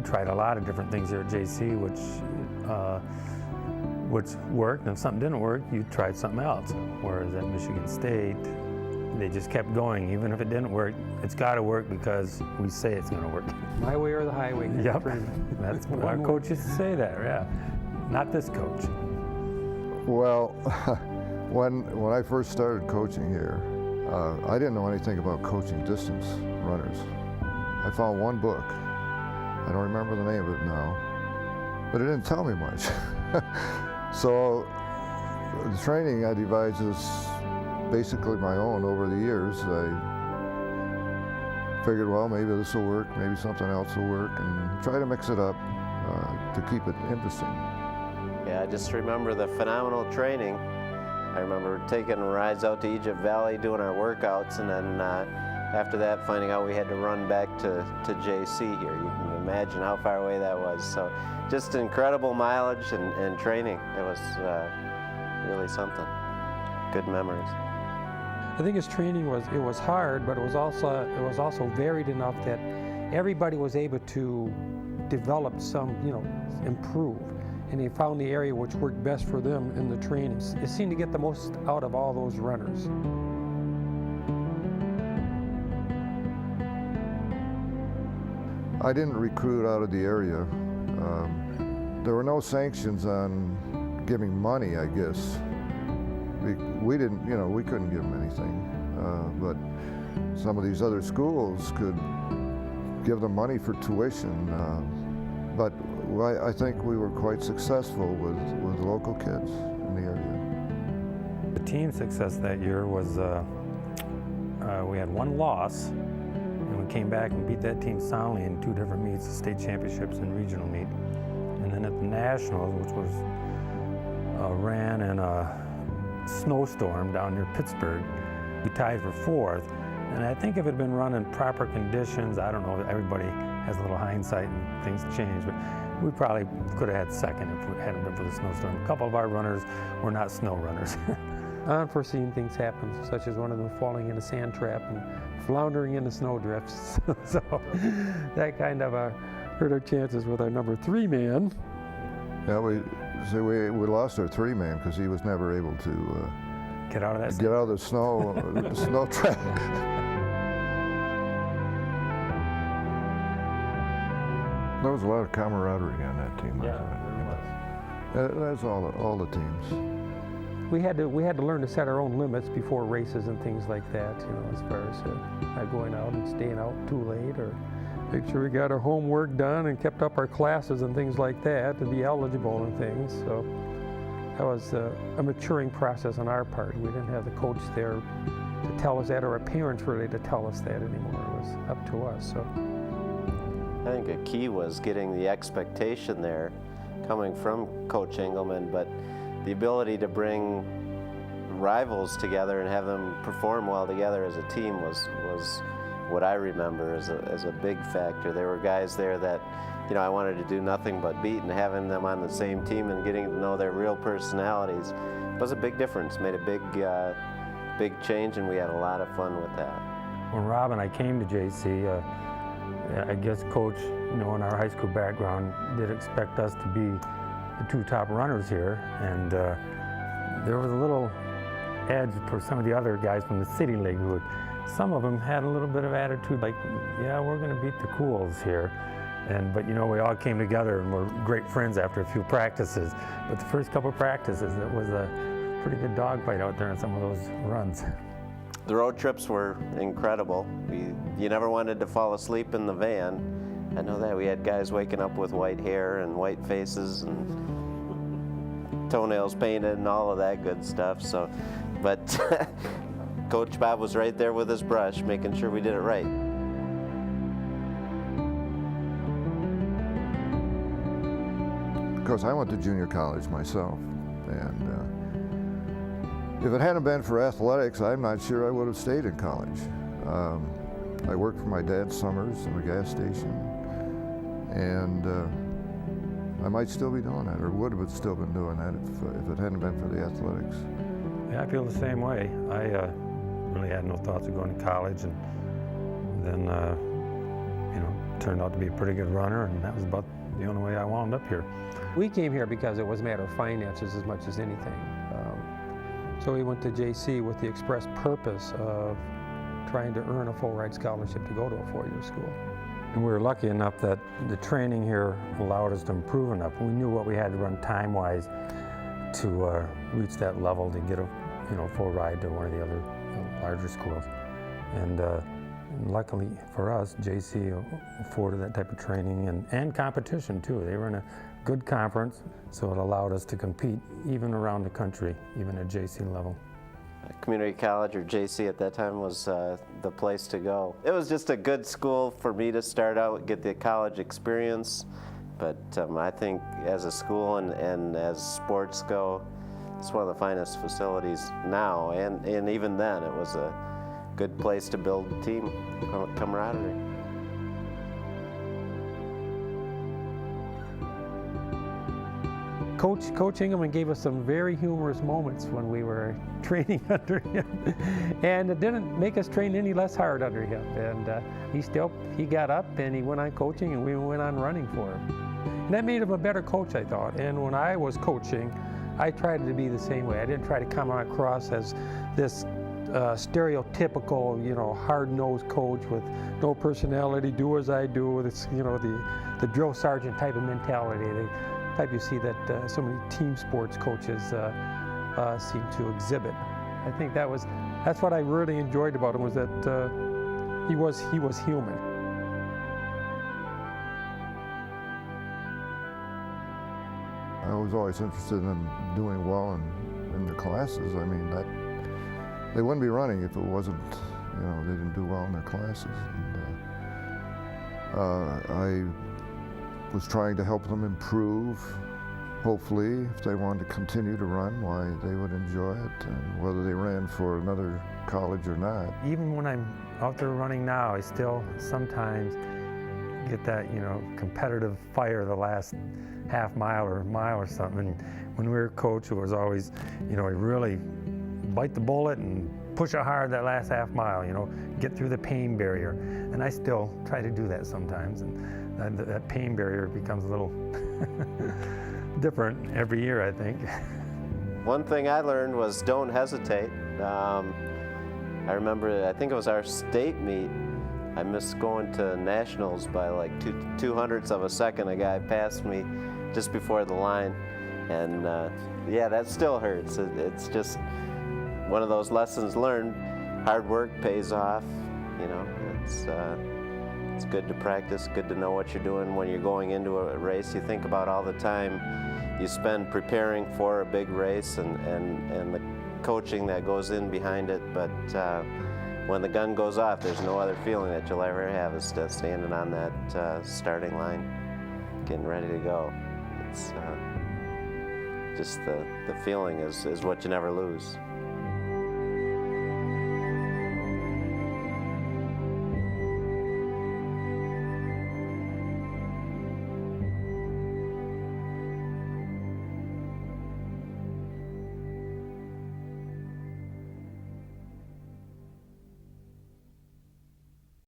tried a lot of different things here at JC, which worked, and if something didn't work, you tried something else. Whereas at Michigan State, they just kept going. Even if it didn't work, it's got to work because we say it's going to work. My way or the highway. Yep, that's what our coach used to say that, yeah. Not this coach. Well, when I first started coaching here, I didn't know anything about coaching distance runners. I found one book. I don't remember the name of it now, but it didn't tell me much. So the training I devised is basically my own over the years. I figured, well, maybe this will work, maybe something else will work, and try to mix it up to keep it interesting. Yeah, I just remember the phenomenal training. I remember taking rides out to Egypt Valley, doing our workouts, and then after that, finding out we had to run back to JC here. You can imagine how far away that was. So just incredible mileage and training. It was really something. Good memories. I think his training was hard, but it was also varied enough that everybody was able to develop some, improve. And they found the area which worked best for them in the trainings. It seemed to get the most out of all those runners. I didn't recruit out of the area. There were no sanctions on giving money, I guess. We didn't, we couldn't give them anything. But some of these other schools could give them money for tuition. But I think we were quite successful with local kids in the area. The team success that year was we had one loss, and we came back and beat that team soundly in 2 different meets, the state championships and regional meet. And then at the Nationals, which was ran in a snowstorm down near Pittsburgh, we tied for 4th. And I think if it had been run in proper conditions, I don't know, everybody has a little hindsight and things change, but we probably could have had 2nd if it hadn't been for the snowstorm. A couple of our runners were not snow runners. Unforeseen things happen, such as one of them falling in a sand trap and floundering in the snow drifts. So that kind of hurt our chances with our number 3 man. Yeah, we lost our 3 man because he was never able to get out of that. Get out of the snow, the snow trap. There was a lot of camaraderie on that team. Yeah, there was. That's all the teams. We had to learn to set our own limits before races and things like that. As far as not going out and staying out too late, or make sure we got our homework done and kept up our classes and things like that to be eligible and things. So that was a maturing process on our part. We didn't have the coach there to tell us that, or our parents really to tell us that anymore. It was up to us. So I think a key was getting the expectation there coming from Coach Engelman, but the ability to bring rivals together and have them perform well together as a team was what I remember as a big factor. There were guys there that I wanted to do nothing but beat, and having them on the same team and getting to know their real personalities was a big difference, made a big change, and we had a lot of fun with that. When Rob and I came to JC, I guess Coach, in our high school background, did expect us to be the 2 top runners here, and there was a little edge for some of the other guys from the City League who some of them had a little bit of attitude like, yeah, we're going to beat the Cools here. But we all came together and were great friends after a few practices. But the first couple of practices, it was a pretty good dogfight out there on some of those runs. The road trips were incredible. You never wanted to fall asleep in the van. I know that. We had guys waking up with white hair and white faces and toenails painted and all of that good stuff. So, but Coach Bob was right there with his brush, making sure we did it right. Of course, I went to junior college myself, and if it hadn't been for athletics, I'm not sure I would have stayed in college. I worked for my dad's summers in a gas station, and I might still be doing that, or would have still been doing that if it hadn't been for the athletics. Yeah, I feel the same way. I really had no thoughts of going to college, and then, turned out to be a pretty good runner, and that was about the only way I wound up here. We came here because it was a matter of finances as much as anything. So we went to JC with the express purpose of trying to earn a full ride scholarship to go to a four-year school. And we were lucky enough that the training here allowed us to improve enough. We knew what we had to run time-wise to reach that level to get a full ride to one of the other larger schools. And luckily for us, JC afforded that type of training and competition too. They were in a good conference, so it allowed us to compete even around the country, even at JC level. Community college, or JC at that time, was the place to go. It was just a good school for me to start out, get the college experience, but I think as a school and as sports go, it's one of the finest facilities now, and even then it was a good place to build team camaraderie. Coach Engelman gave us some very humorous moments when we were training under him, and it didn't make us train any less hard under him. And he got up and he went on coaching, and we went on running for him. And that made him a better coach, I thought. And when I was coaching, I tried to be the same way. I didn't try to come across as this stereotypical, hard-nosed coach with no personality, do as I do. It's, the drill sergeant type of mentality. The type you see that so many team sports coaches seem to exhibit. I think that's what I really enjoyed about him, was that he was human. I was always interested in doing well in the classes. I mean, they wouldn't be running if it wasn't, they didn't do well in their classes. And, I was trying to help them improve. Hopefully, if they wanted to continue to run, why they would enjoy it, and whether they ran for another college or not. Even when I'm out there running now, I still sometimes get that, competitive fire the last half mile or mile or something. And when we were coach, it was always, we really bite the bullet and push it hard that last half mile, get through the pain barrier. And I still try to do that sometimes. And that pain barrier becomes a little different every year, I think. One thing I learned was don't hesitate. I remember, I think it was our state meet, I missed going to nationals by like 2/200ths of a second. A guy passed me just before the line, and yeah, that still hurts. It's just one of those lessons learned. Hard work pays off. It's good to practice, good to know what you're doing when you're going into a race. You think about all the time you spend preparing for a big race and the coaching that goes in behind it, but when the gun goes off, there's no other feeling that you'll ever have as standing on that starting line, getting ready to go. It's just the feeling is what you never lose.